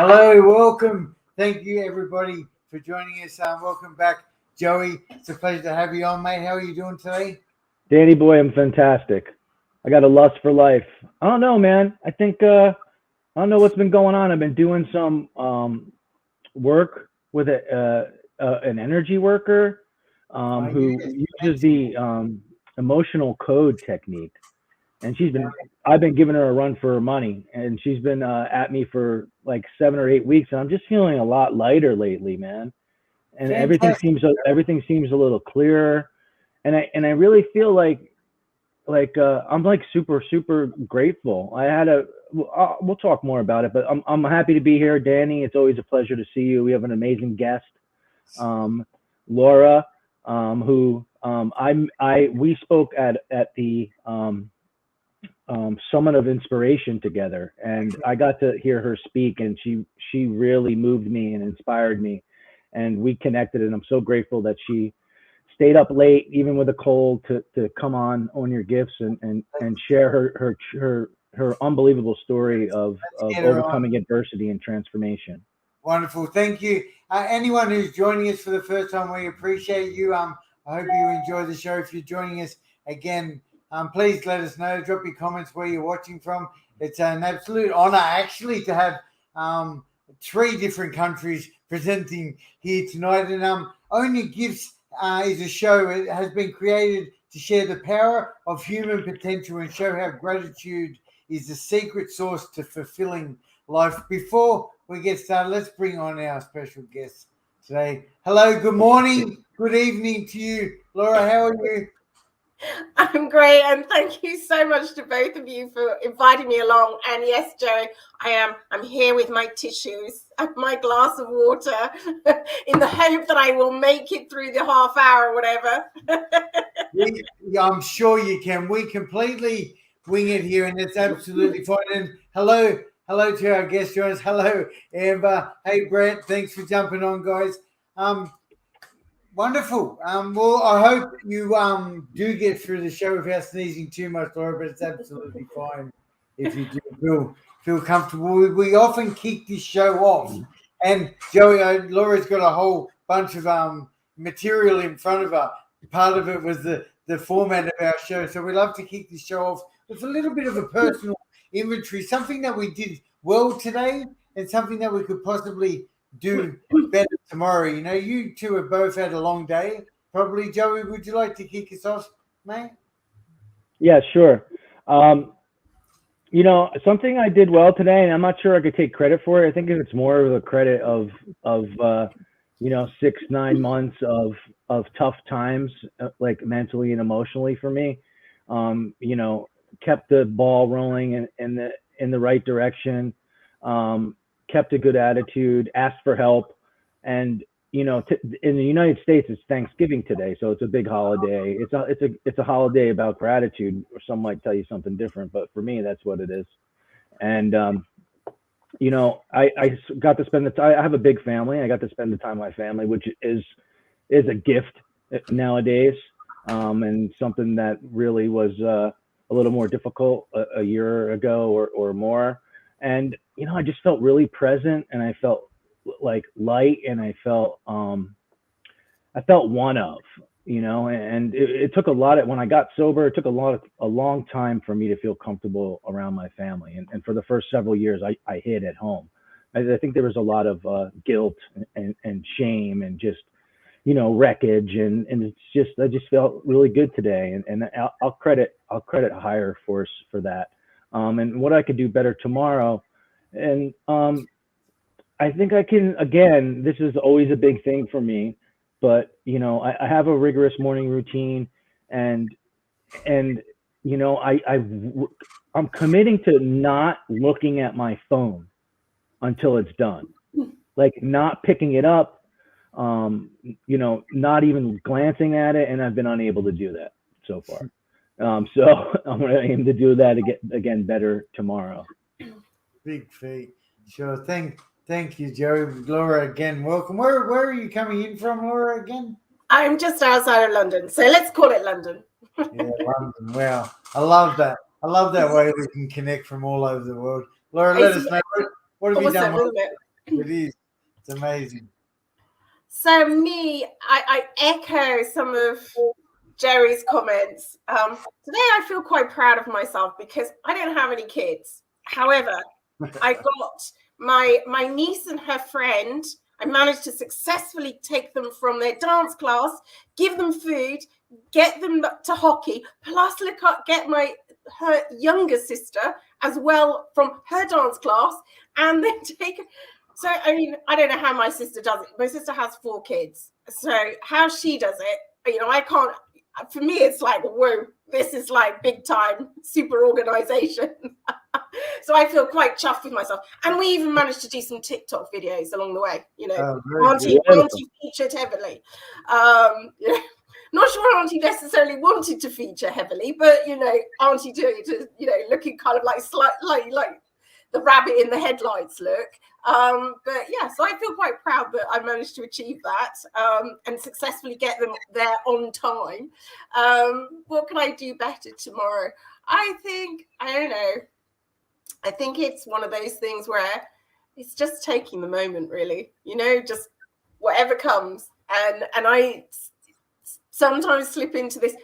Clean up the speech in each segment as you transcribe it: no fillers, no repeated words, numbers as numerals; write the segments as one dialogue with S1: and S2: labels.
S1: Hello, welcome. Thank you, everybody, for joining us. Welcome back, Joey. It's a pleasure to have you on, mate. How are you doing today?
S2: Danny boy, I'm fantastic. I got a lust for life. I don't know, man. I think I don't know what's been going on. I've been doing some work with an energy worker who uses the emotional code technique, and I've been giving her a run for her money, and she's been at me for like 7 or 8 weeks, and I'm just feeling a lot lighter lately, man. And everything seems a little clearer, and I really feel like I'm like super grateful. We'll talk more about it, but I'm happy to be here, Danny. It's always a pleasure to see you. We have an amazing guest, Laura, who we spoke at the Summit of Inspiration together, and I got to hear her speak, and she really moved me and inspired me, and we connected, and I'm so grateful that she stayed up late, even with a cold, to come on Own Your Gifts and share her unbelievable story of overcoming adversity and transformation.
S1: Wonderful. Thank you. Anyone who's joining us for the first time, we appreciate you. I hope you enjoy the show. If you're joining us again, please let us know. Drop your comments where you're watching from. It's an absolute honor, actually, to have 3 different countries presenting here tonight. And Own Your Gifts is a show. It has been created to share the power of human potential and show how gratitude is the secret source to fulfilling life. Before we get started, let's bring on our special guest today. Hello, good morning, good evening to you, Laura. How are you?
S3: I'm great, and thank you so much to both of you for inviting me along. And yes, Joey, I'm here with my tissues and my glass of water in the hope that I will make it through the half hour or whatever.
S1: I'm sure you can. We completely wing it here, and it's absolutely fine. And hello to our guest joiners. Hello, Amber. Hey, Brett. Thanks for jumping on, guys. Wonderful. Well, I hope you do get through the show without sneezing too much, Laura, but it's absolutely fine if you do feel comfortable. We often kick this show off. And Joey, Laura's got a whole bunch of material in front of her. Part of it was the format of our show. So we love to kick this show off with a little bit of a personal inventory, something that we did well today and something that we could possibly do better tomorrow. You know, you two have both had a long day. Probably, Joey, would you like to kick us off, mate?
S2: Yeah, sure. Something I did well today, and I'm not sure I could take credit for it. I think it's more of a credit of 6-9 months of tough times, like mentally and emotionally for me. Kept the ball rolling in the right direction. Kept a good attitude, asked for help, and in the United States it's Thanksgiving today, so it's a big holiday. It's a holiday about gratitude, or some might tell you something different, but for me that's what it is. And I got to spend the time. I have a big family. I got to spend the time with my family, which is a gift nowadays, and something that really was a little more difficult a year ago or more. And I just felt really present, and I felt like light, and I felt one of, and it took a lot when I got sober. It took a long time for me to feel comfortable around my family, and for the first several years I hid at home. I think there was a lot of guilt and shame and just wreckage, and I just felt really good today, and I'll credit a higher force for that. And what I could do better tomorrow. And I think I can, again, this is always a big thing for me, but, I have a rigorous morning routine, and I'm committing to not looking at my phone until it's done, like not picking it up, not even glancing at it. And I've been unable to do that so far. So I'm going to aim to do that again better tomorrow.
S1: Big feat. Sure. Thank you, Joey. Laura, again, welcome. Where are you coming in from, Laura, again?
S3: I'm just outside of London, so let's call it London.
S1: Yeah, London. Wow. I love that. way we can connect from all over the world. Laura, let us know. What have you done? It is. It's amazing.
S3: So me, I echo some of Jerry's comments. Today I feel quite proud of myself because I don't have any kids. However, I got my niece and her friend. I managed to successfully take them from their dance class, give them food, get them to hockey, plus get her younger sister as well from her dance class, and then take. So I mean, I don't know how my sister does it. My sister has 4 kids, so how she does it, I can't. For me, it's like, whoa, this is like big time super organization. So I feel quite chuffed with myself. And we even managed to do some TikTok videos along the way. Auntie featured heavily. Not sure Auntie necessarily wanted to feature heavily, but Auntie doing it, looking kind of like slightly like the rabbit in the headlights look. But yeah, so I feel quite proud that I managed to achieve that and successfully get them there on time. What can I do better tomorrow? I don't know. I think it's one of those things where it's just taking the moment, really, just whatever comes. And I sometimes slip into this,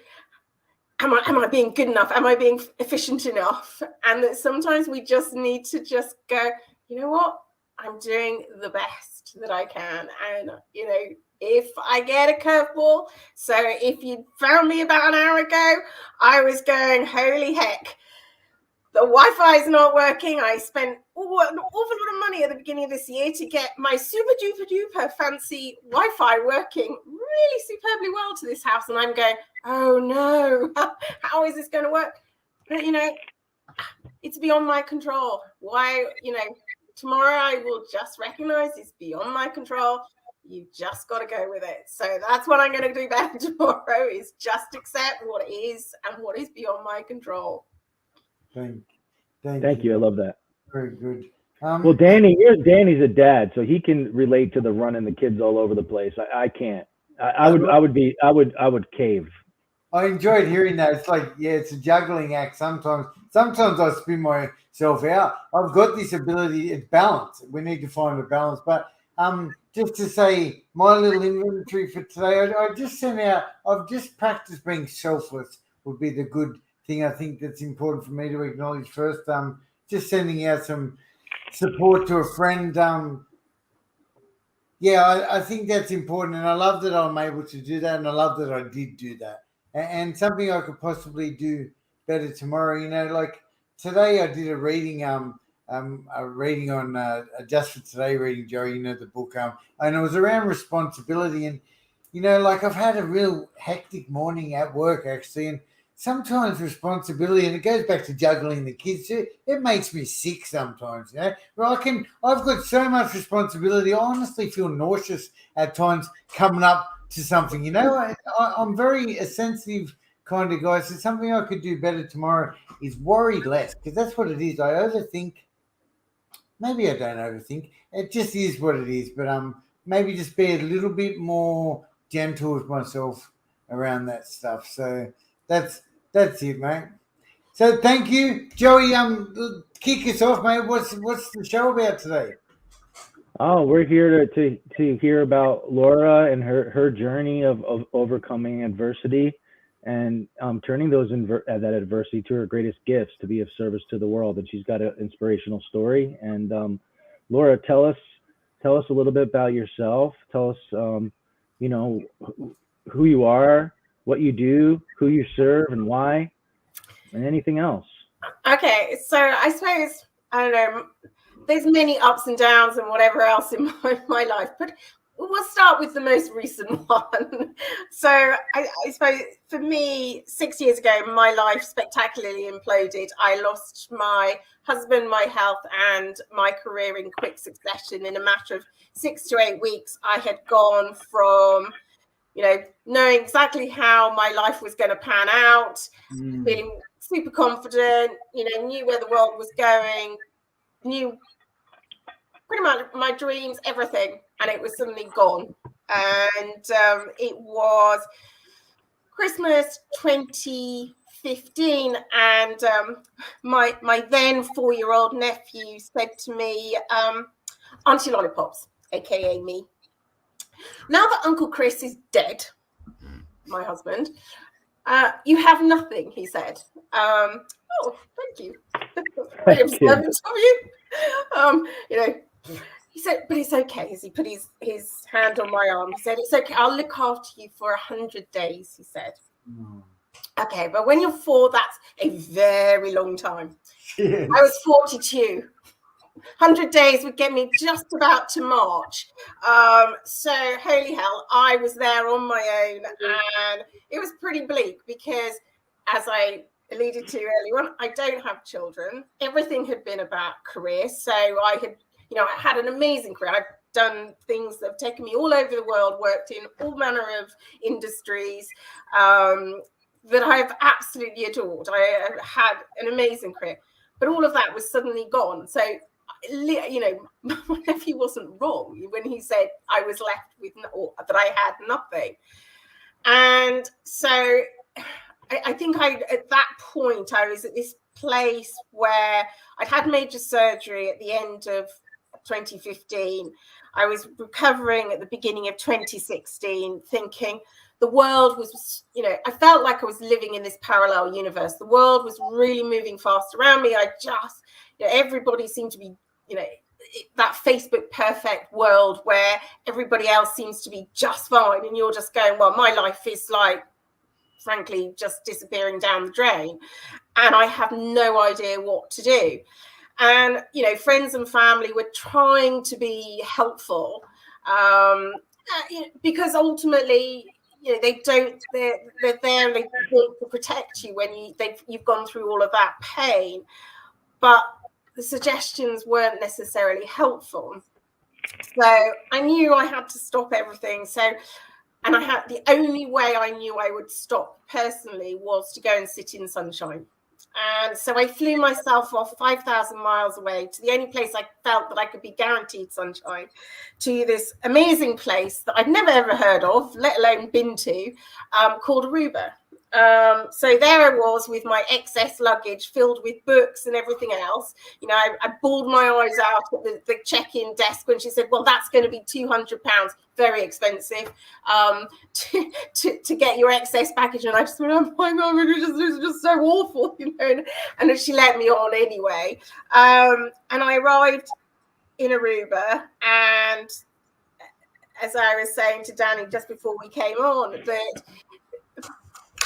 S3: am I being good enough? Am I being efficient enough? And that sometimes we just need to just go, you know what? I'm doing the best that I can. And, if I get a curveball, so if you found me about an hour ago, I was going, holy heck, the Wi-Fi is not working. I spent an awful lot of money at the beginning of this year to get my super duper duper fancy Wi-Fi working really superbly well to this house. And I'm going, oh no, how is this going to work? But, it's beyond my control. Why, tomorrow I will just recognize it's beyond my control. You just got to go with it. So that's what I'm going to do better tomorrow, is just accept what is and what is beyond my control.
S1: Thank
S2: you. I love that.
S1: Very good.
S2: Well, Danny's a dad, so he can relate to the running the kids all over the place. I can't. I would cave.
S1: I enjoyed hearing that. It's like, it's a juggling act. Sometimes I spin myself out. I've got this ability. It's balance. We need to find a balance. But just to say, my little inventory for today, I just sent out. I've just practiced being selfless. Would be the good thing. I think that's important for me to acknowledge first. Just sending out some support to a friend. I think that's important, and I love that I'm able to do that, and I love that I did do that. And something I could possibly do better tomorrow. Like today, I did a reading. A reading on Just for Today reading, Joey. The book. And it was around responsibility, and like I've had a real hectic morning at work actually, and sometimes responsibility, and it goes back to juggling the kids too, it makes me sick sometimes, I've got so much responsibility. I honestly feel nauseous at times coming up to something, I'm very a sensitive kind of guy, so something I could do better tomorrow is worry less, because that's what it is. I overthink. Maybe I don't overthink. It just is what it is, but maybe just be a little bit more gentle with myself around that stuff. So that's it, mate. So thank you, Joey. Kick us off, mate. What's the show about today?
S2: Oh, we're here to hear about Laura and her journey of overcoming adversity and turning that adversity to her greatest gifts, to be of service to the world. And she's got an inspirational story. And Laura, tell us a little bit about yourself. Tell us, who you are, what you do, who you serve, and why, and anything else.
S3: Okay, so I suppose, I don't know, there's many ups and downs and whatever else in my life, but we'll start with the most recent one. So I suppose for me, 6 years ago, my life spectacularly imploded. I lost my husband, my health, and my career in quick succession. In a matter of 6 to 8 weeks, I had gone from knowing exactly how my life was going to pan out, feeling super confident, knew where the world was going, knew pretty much my dreams, everything, and it was suddenly gone. And it was Christmas 2015, and my then 4-year-old nephew said to me, Auntie Lollipops, aka me. Now that Uncle Chris is dead, my husband, you have nothing, he said. Oh, thank you. Very observant of you. You know, he said, but it's okay. As he put his hand on my arm, he said, it's okay. I'll look after you for 100 days, he said. Okay, but when you're 4, that's a very long time. Yes. I was 42. 100 days would get me just about to March. So holy hell, I was there on my own, and it was pretty bleak because, as I alluded to earlier on, I don't have children. Everything had been about career. So I had, I had an amazing career. I've done things that have taken me all over the world, worked in all manner of industries that I've absolutely adored. I had an amazing career, but all of that was suddenly gone. So, my nephew wasn't wrong when he said I was left with, or that I had nothing. And so I think at that point, I was at this place where I'd had major surgery at the end of 2015. I was recovering at the beginning of 2016, thinking the world was, I felt like I was living in this parallel universe. The world was really moving fast around me. I just, everybody seemed to be, that Facebook perfect world where everybody else seems to be just fine. And you're just going, well, my life is like, frankly, just disappearing down the drain. And I have no idea what to do. And, friends and family were trying to be helpful because ultimately, they're there and they want to protect you when you've gone through all of that pain. But the suggestions weren't necessarily helpful. So I knew I had to stop everything. And the only way I knew I would stop personally was to go and sit in sunshine. And so I flew myself off 5,000 miles away to the only place I felt that I could be guaranteed sunshine, to this amazing place that I'd never ever heard of, let alone been to, called Aruba. So there I was with my excess luggage filled with books and everything else. I bawled my eyes out at the check-in desk when she said, well, that's going to be £200, very expensive, to get your excess baggage. And I just went, oh my God, it's just so awful, and she let me on anyway. And I arrived in Aruba, and as I was saying to Danny just before we came on, that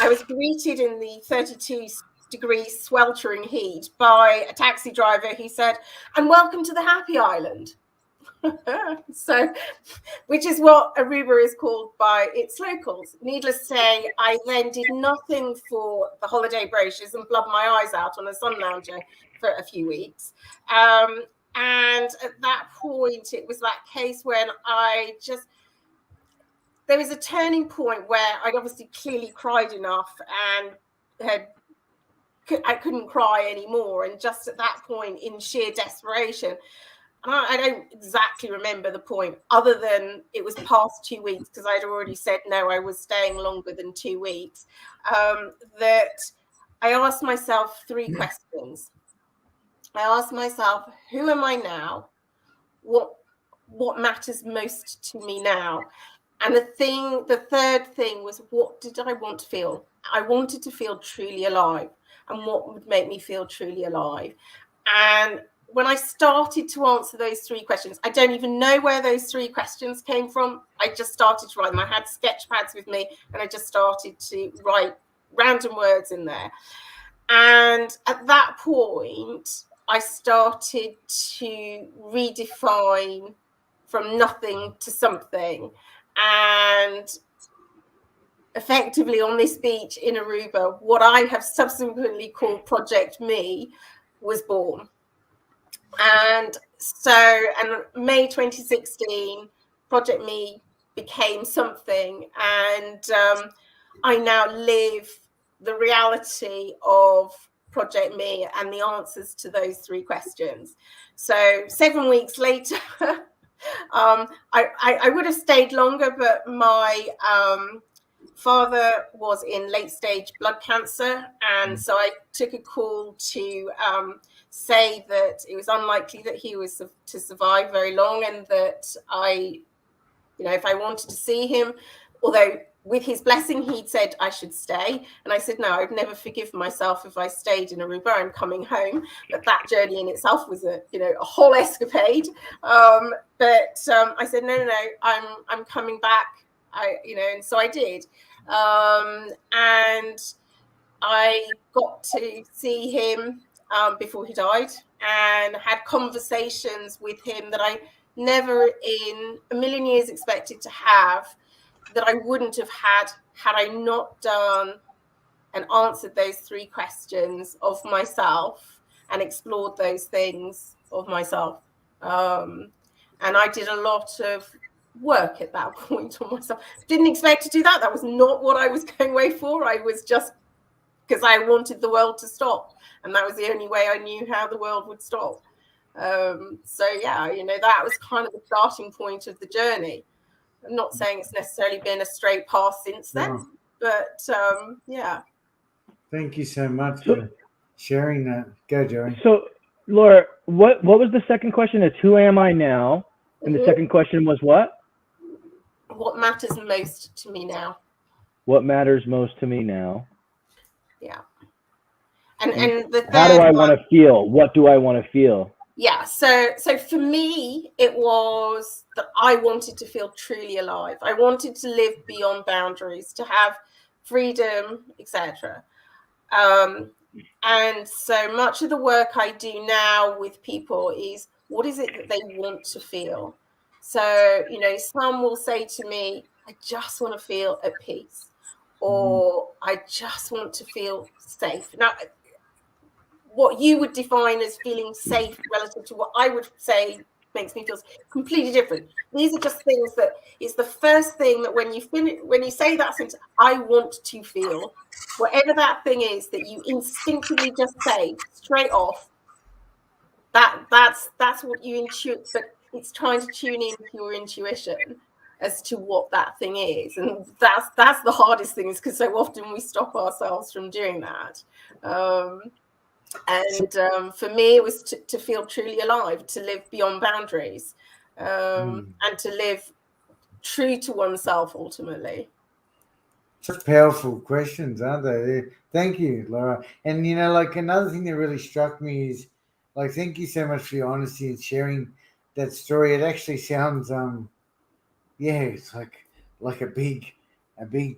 S3: I was greeted in the 32-degree sweltering heat by a taxi driver who said, and welcome to the Happy Island. So, which is what Aruba is called by its locals. Needless to say, I then did nothing for the holiday brochures and blubbed my eyes out on a sun lounger for a few weeks. And at that point, it was that case when there was a turning point where I'd obviously clearly cried enough and I couldn't cry anymore. And just at that point, in sheer desperation, and I don't exactly remember the point, other than it was past 2 weeks, because I'd already said no, I was staying longer than 2 weeks, that I asked myself 3 questions. I asked myself, who am I now? What matters most to me now? And the third thing was, what did I want to feel? I wanted to feel truly alive. And what would make me feel truly alive? And when I started to answer those 3 questions, I don't even know where those 3 questions came from. I just started to write them. I had sketch pads with me, and I just started to write random words in there. And at that point, I started to redefine from nothing to something. And effectively on this beach in Aruba, what I have subsequently called Project Me was born. And so, May 2016, Project Me became something. And I now live the reality of Project Me and the answers to those 3 questions. So 7 weeks later, I would have stayed longer, but my father was in late stage blood cancer, and so I took a call to say that it was unlikely that he was to survive very long, and that if I wanted to see him, although with his blessing, he'd said I should stay. And I said, no, I'd never forgive myself if I stayed in Aruba. I'm coming home. But that journey in itself was a whole escapade. But I said, no, I'm coming back. And so I did. And I got to see him before he died, and had conversations with him that I never in a million years expected to have, that I wouldn't have had I not done and answered those 3 questions of myself and explored those things of myself. And I did a lot of work at that point on myself. Didn't expect to do that. That was not what I was going away for. I was just, because I wanted the world to stop, and that was the only way I knew how the world would stop. So yeah, that was kind of the starting point of the journey. I'm not saying it's necessarily been a straight path since then, but yeah.
S1: Thank you so much for sharing that. Go, Joey.
S2: So, Laura, what was the second question? It's who am I now? And the second question was what?
S3: What matters most to me now?
S2: What matters most to me now?
S3: Yeah. And the third
S2: how do I want to feel? What do I want to feel?
S3: Yeah. So for me, it was that I wanted to feel truly alive. I wanted to live beyond boundaries, to have freedom, etc. And so much of the work I do now with people is, what is it that they want to feel? So, some will say to me, I just want to feel at peace, or I just want to feel safe. Now, what you would define as feeling safe relative to what I would say makes me feel completely different. These are just things that is the first thing that when you say that sentence, I want to feel, whatever that thing is that you instinctively just say straight off, that's what you intuit, but it's trying to tune into your intuition as to what that thing is. And that's the hardest thing, is because so often we stop ourselves from doing that. And for me, it was to feel truly alive, to live beyond boundaries, and to live true to oneself ultimately.
S1: Such powerful questions, aren't they? Thank you, Laura. And another thing that really struck me is, thank you so much for your honesty and sharing that story. It actually sounds, it's like a big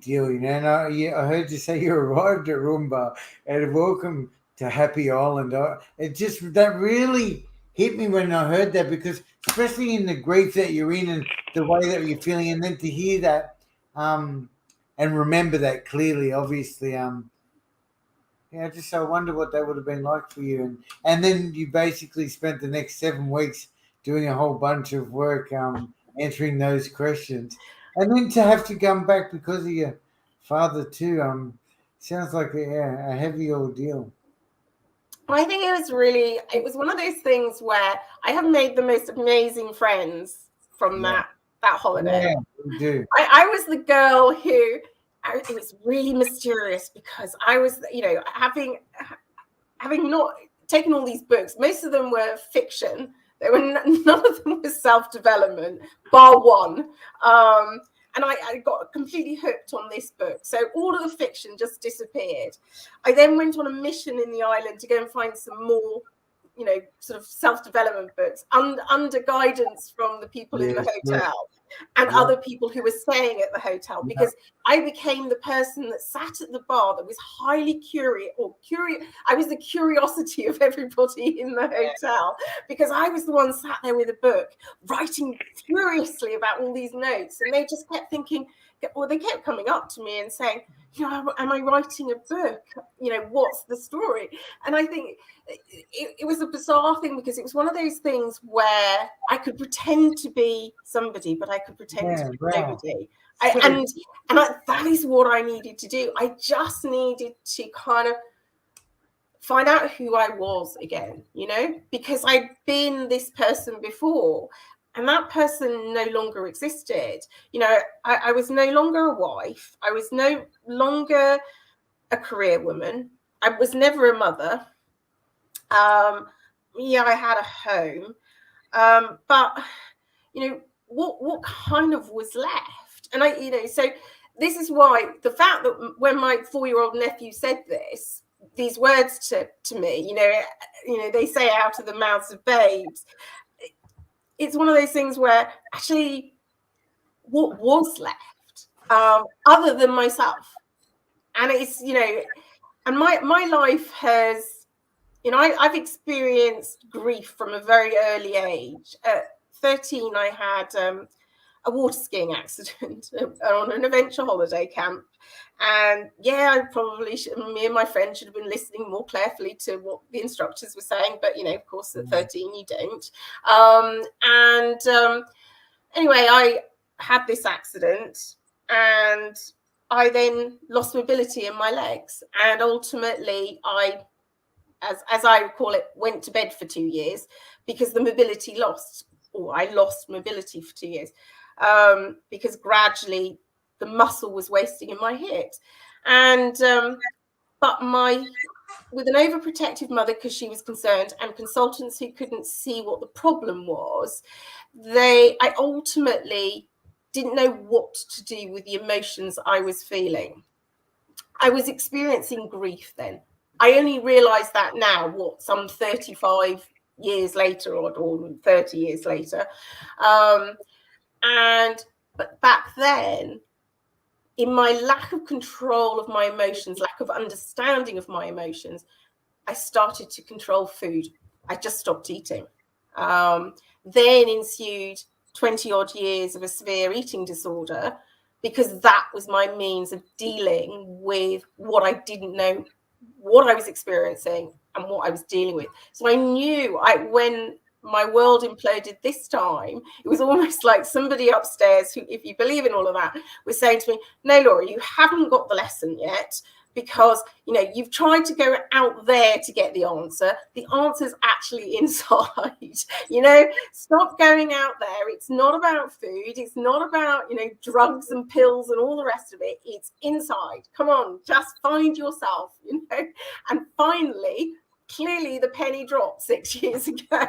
S1: deal, And I heard you say you arrived at Roomba and welcome to Happy Island. That really hit me when I heard that, because especially in the grief that you're in and the way that you're feeling, and then to hear that, and remember that clearly, obviously, just I wonder what that would have been like for you. And then you basically spent the next 7 weeks doing a whole bunch of work, answering those questions. And then to have to come back because of your father too, sounds like a heavy ordeal.
S3: I think it was one of those things where I have made the most amazing friends from that holiday.
S1: Yeah, we do.
S3: I was the girl who, it was really mysterious, because I was, having not taken all these books, most of them were fiction. None of them was self-development, bar one. And I got completely hooked on this book. So all of the fiction just disappeared. I then went on a mission in the island to go and find some more, sort of self-development books under guidance from the people in the hotel and other people who were staying at the hotel, because I became the person that sat at the bar that was highly curious. I was the curiosity of everybody in the hotel, because I was the one sat there with a book, writing furiously about all these notes, and they just kept thinking, well, they kept coming up to me and saying, am I writing a book? What's the story? And I think it was a bizarre thing, because it was one of those things where I could pretend to be somebody, but I could pretend to be nobody. That is what I needed to do. I just needed to kind of find out who I was again, because I'd been this person before. And that person no longer existed. You know, I was no longer a wife. I was no longer a career woman. I was never a mother. Yeah, I had a home. But, you know, what kind of was left? And I, you know, so this is why the fact that when my 4-year-old nephew said these words to me, you know, they say out of the mouths of babes. It's one of those things where actually what was left other than myself? And it's, you know, and my life has, you know, I've experienced grief from a very early age. At 13, I had a water skiing accident on an adventure holiday camp. And yeah, I probably should, me and my friend should have been listening more carefully to what the instructors were saying. But, you know, of course, at 13, you don't. Anyway, I had this accident and I then lost mobility in my legs. And ultimately, I, as I call it, went to bed for 2 years because the mobility lost, or I lost mobility for 2 years because gradually the muscle was wasting in my hips. And but with an overprotective mother, because she was concerned, and consultants who couldn't see what the problem was, I ultimately didn't know what to do with the emotions I was feeling. I was experiencing grief then. I only realized that now, some 35 years later or 30 years later. But back then, in my lack of control of my emotions, lack of understanding of my emotions, I started to control food. I just stopped eating. Then ensued 20 odd years of a severe eating disorder, because that was my means of dealing with what I didn't know, what I was experiencing and what I was dealing with. So I knew when my world imploded this time, it was almost like somebody upstairs who, if you believe in all of that, was saying to me, no, Laura, you haven't got the lesson yet, because, you know, you've tried to go out there to get the answer. The answer's actually inside. You know, stop going out there. It's not about food. It's not about, you know, drugs and pills and all the rest of it. It's inside. Come on, just find yourself, you know. And finally, clearly the penny dropped 6 years ago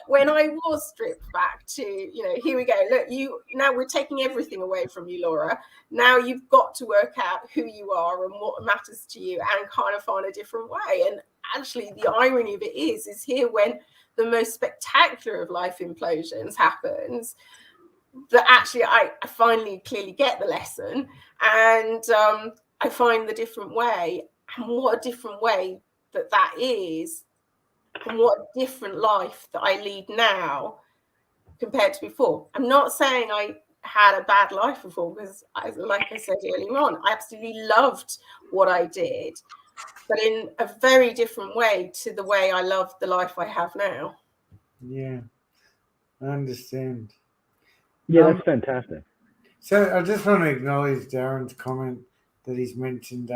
S3: when I was stripped back to, you know, here we go. Look, now we're taking everything away from you, Laura. Now you've got to work out who you are and what matters to you and kind of find a different way. And actually the irony of it is here when the most spectacular of life implosions happens, that actually I finally clearly get the lesson, and I find the different way. And what a different way that is, and what a different life that I lead now compared to before. I'm not saying I had a bad life before, because like I said earlier on, I absolutely loved what I did, but in a very different way to the way I love the life I have now.
S1: Yeah, I understand.
S2: Yeah, that's fantastic.
S1: So I just want to acknowledge Darren's comment that he's mentioned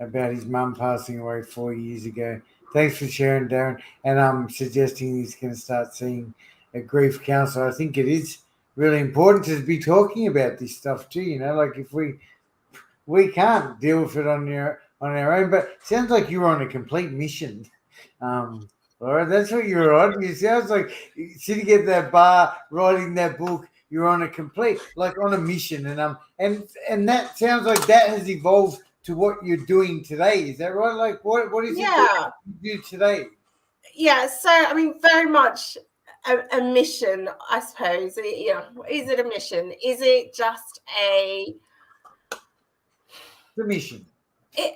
S1: about his mum passing away 4 years ago. Thanks for sharing, Darren. And I'm suggesting he's going to start seeing a grief counselor. I think it is really important to be talking about this stuff too. You know, like if we can't deal with it on our own, but it sounds like you're on a complete mission. Laura, that's what you're on. It sounds like sitting at that bar, writing that book. You're on a mission, and that sounds like that has evolved to what you're doing today. Is that right? Like, what is it that you do today?
S3: Yeah, so I mean, very much a mission, I suppose. You know, is it a mission? Is it just
S1: The mission?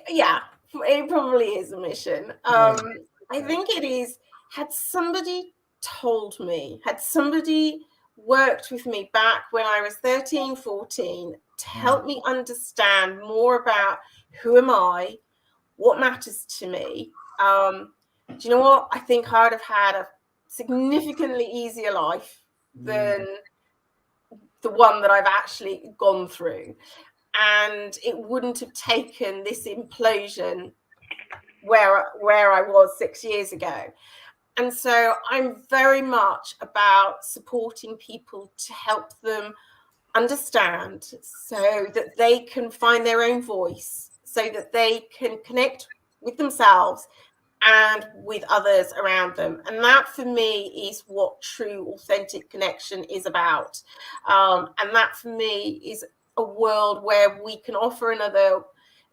S3: Yeah, it probably is a mission. I think it is. Had somebody told me, had somebody worked with me back when I was 13, 14 to help me understand more about who am I, what matters to me. Do you know what? I think I'd have had a significantly easier life than the one that I've actually gone through. And it wouldn't have taken this implosion where I was 6 years ago. And so I'm very much about supporting people to help them understand so that they can find their own voice, so that they can connect with themselves and with others around them. And that for me is what true authentic connection is about. And that for me is a world where we can offer another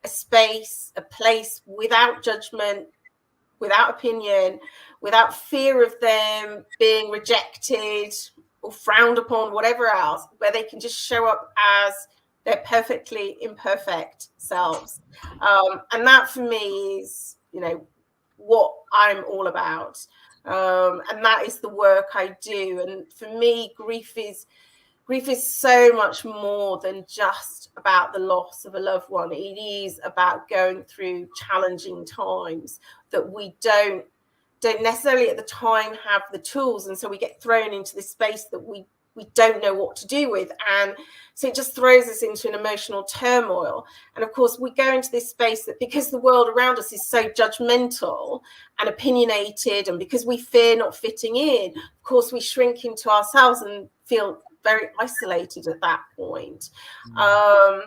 S3: a space, a place without judgment, without opinion, without fear of them being rejected or frowned upon, whatever else, where they can just show up as their perfectly imperfect selves. And that for me is, what I'm all about. And that is the work I do. And for me, grief is so much more than just about the loss of a loved one. It is about going through challenging times that we don't necessarily at the time have the tools, and so we get thrown into this space that we don't know what to do with, and so it just throws us into an emotional turmoil. And of course we go into this space that, because the world around us is so judgmental and opinionated, and because we fear not fitting in, of course we shrink into ourselves and feel very isolated at that point. And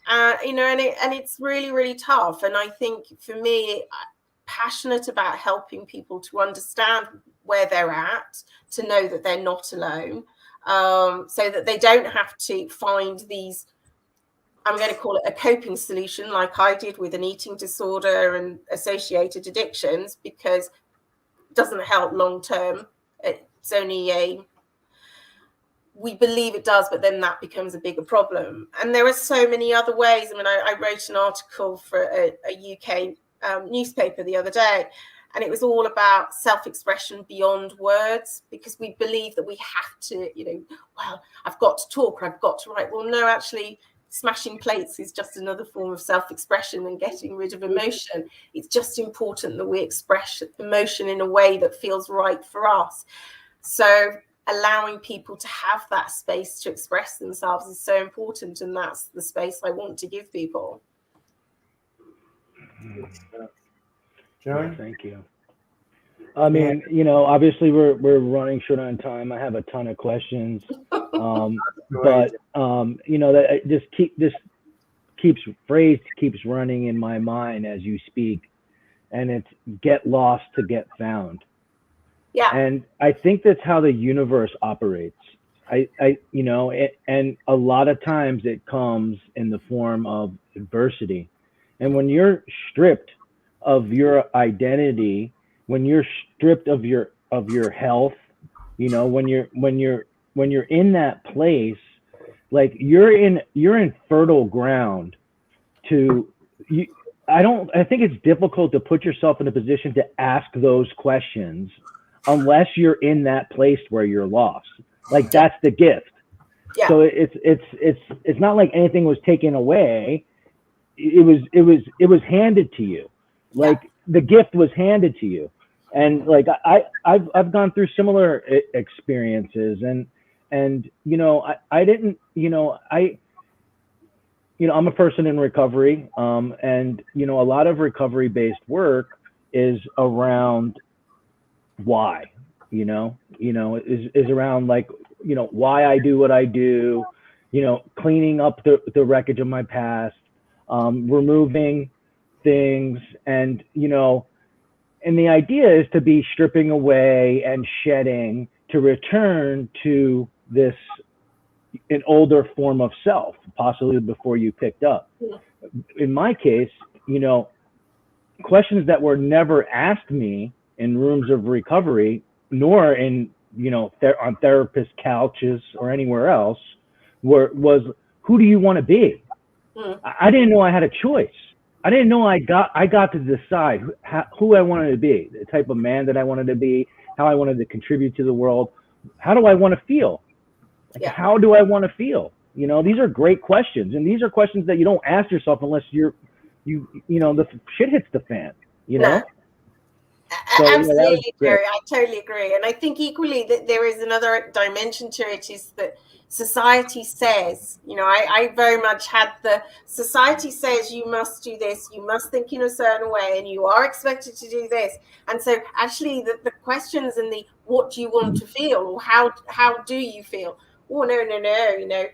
S3: it's really, really tough. And I think for me, passionate about helping people to understand where they're at, to know that they're not alone, so that they don't have to find these, I'm going to call it a coping solution like I did with an eating disorder and associated addictions, because it doesn't help long term. It's only we believe it does, but then that becomes a bigger problem. And there are so many other ways. I mean, I wrote an article for a UK newspaper the other day, and it was all about self-expression beyond words, because we believe that we have to, well, I've got to talk or I've got to write. Well, no, actually, smashing plates is just another form of self-expression and getting rid of emotion. It's just important that we express emotion in a way that feels right for us. So allowing people to have that space to express themselves is so important, and that's the space I want to give people.
S1: Joey?
S2: Thank you. I mean, obviously we're running short on time. I have a ton of questions, but that this phrase keeps running in my mind as you speak, and it's get lost to get found.
S3: Yeah.
S2: And I think that's how the universe operates. And a lot of times it comes in the form of adversity. And when you're stripped of your identity, when you're stripped of your health, when you're in that place, like you're in fertile ground I think it's difficult to put yourself in a position to ask those questions unless you're in that place where you're lost. Like that's the gift.
S3: Yeah.
S2: So it's not like anything was taken away. It was handed to you. Like the gift was handed to you. And like I've gone through similar experiences, and I didn't, I'm a person in recovery, and a lot of recovery based work is around why, is around like, why I do what I do, cleaning up the wreckage of my past, removing things, and and the idea is to be stripping away and shedding to return to an older form of self, possibly before you picked up. In my case, questions that were never asked me in rooms of recovery, nor in, on therapist couches or anywhere else, was who do you want to be? I didn't know I had a choice. I didn't know I got to decide who I wanted to be, the type of man that I wanted to be, how I wanted to contribute to the world. How do I want to feel? How do I want to feel? These are great questions, and these are questions that you don't ask yourself unless the shit hits the fan, So yeah, that was
S3: Absolutely,
S2: great.
S3: Jerry. I totally agree. And I think equally that there is another dimension to it is that society says, I very much had the society says you must do this, you must think in a certain way, and you are expected to do this. And so actually the questions and the what do you want to feel or how do you feel? Oh, no.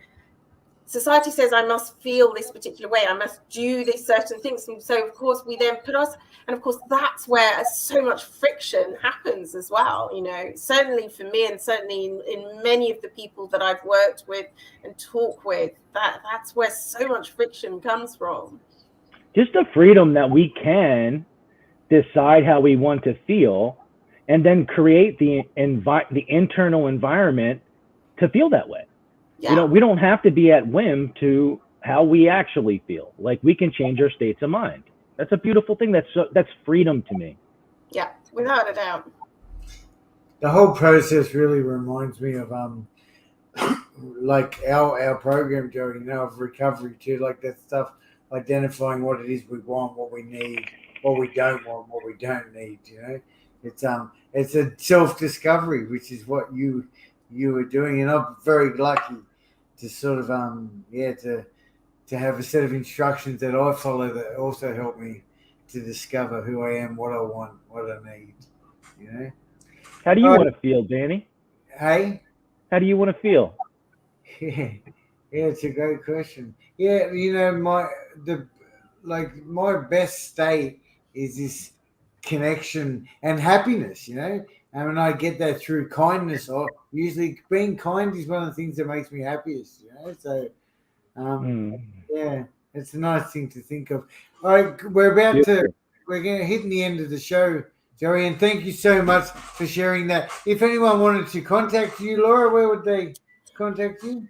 S3: Society says I must feel this particular way, I must do these certain things, and so of course we then put us, and of course that's where so much friction happens as well. Certainly for me, and certainly in many of the people that I've worked with and talk with, that's where so much friction comes from.
S2: Just the freedom that we can decide how we want to feel, and then create the internal environment to feel that way.
S3: Yeah.
S2: We don't have to be at whim to how we actually feel. Like, we can change our states of mind. That's a beautiful thing. That's freedom to me.
S3: Yeah, without a doubt.
S1: The whole process really reminds me of like our program, Joe, of recovery too, like that stuff, identifying what it is we want, what we need, what we don't want, what we don't need. It's a self discovery, which is what you were doing, and I'm very lucky to sort of to have a set of instructions that I follow that also help me to discover who I am, what I want, what I need.
S2: How do you
S1: All
S2: want
S1: right.
S2: to feel, Danny?
S1: Hey.
S2: How do you want to feel?
S1: Yeah, it's a great question. Yeah, my best state is this connection and happiness, and when I get that through kindness, or usually being kind is one of the things that makes me happiest. So yeah, it's a nice thing to think of. All right, we're going to hit the end of the show, Joey, and thank you so much for sharing that. If anyone wanted to contact you, Laura, where would they contact you?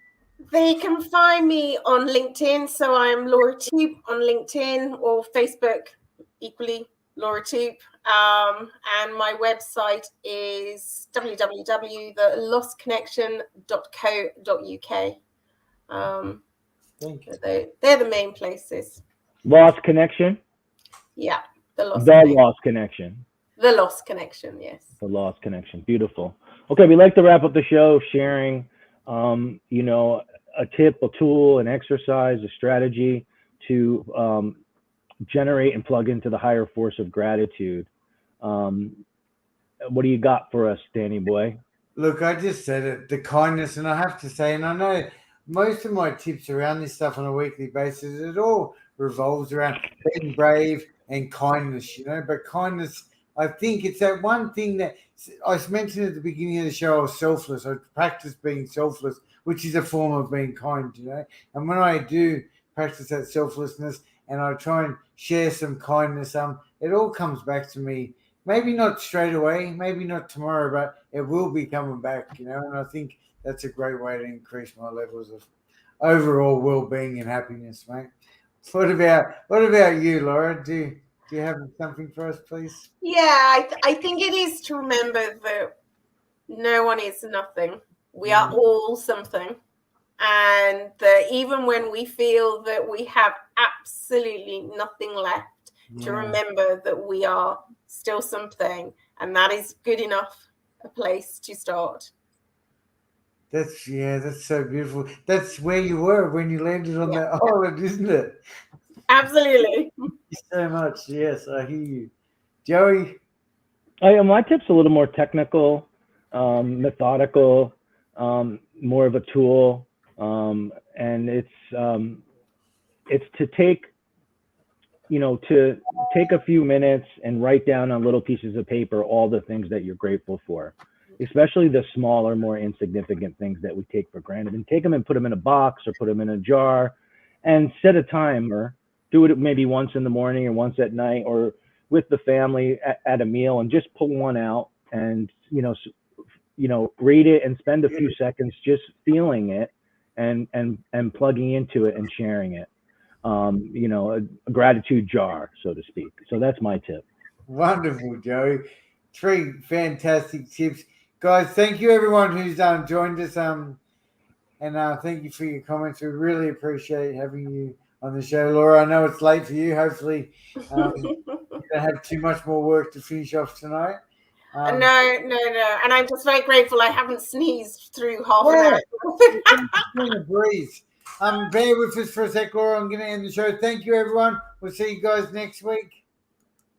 S3: They can find me on LinkedIn. So I'm Laura Toop on LinkedIn, or Facebook, equally Laura Toop. And my website is www.thelostconnection.co.uk.
S1: Thank you.
S3: They're the main places.
S2: Lost connection?
S3: Yeah, the Lost
S2: The
S3: Connection.
S2: Lost Connection.
S3: The Lost Connection, yes.
S2: The Lost Connection. Beautiful. Okay, we like to wrap up the show sharing, a tip, a tool, an exercise, a strategy to generate and plug into the higher force of gratitude. What do you got for us, Danny boy?
S1: Look, I just said it, the kindness, and I have to say, and I know most of my tips around this stuff on a weekly basis, it all revolves around being brave and kindness. But kindness, I think it's that one thing that I mentioned at the beginning of the show. I was selfless. I practice being selfless, which is a form of being kind. And when I do practice that selflessness and I try and share some kindness, it all comes back to me. Maybe not straight away, maybe not tomorrow, but it will be coming back, and I think that's a great way to increase my levels of overall well-being and happiness, mate. What about you, Laura? Do you have something for us, please?
S3: Yeah, I think it is to remember that no one is nothing. We are all something. And that even when we feel that we have absolutely nothing left, to remember that we are still something, and that is good enough a place to start.
S1: That's so beautiful. That's where you were when you landed on that island, isn't it?
S3: Absolutely.
S1: Thank you so much. Yes, I hear you. Joey?
S2: My tip's a little more technical, methodical, more of a tool, and it's to take a few minutes and write down on little pieces of paper all the things that you're grateful for, especially the smaller, more insignificant things that we take for granted, and take them and put them in a box or put them in a jar, and set a timer. Do it maybe once in the morning or once at night, or with the family at a meal, and just pull one out and read it and spend a few seconds just feeling it and plugging into it and sharing it. A gratitude jar, so to speak. So that's my tip.
S1: Wonderful, Joey. 3 fantastic tips. Guys, thank you everyone who's joined us. And thank you for your comments. We really appreciate having you on the show, Laura. I know it's late for you. Hopefully, to have too much more work to finish off tonight.
S3: No. And I'm just very grateful I haven't sneezed through half an hour.
S1: It's been a breeze. Bear with us for a sec, Laura. I'm going to end the show. Thank you, everyone. We'll see you guys next week.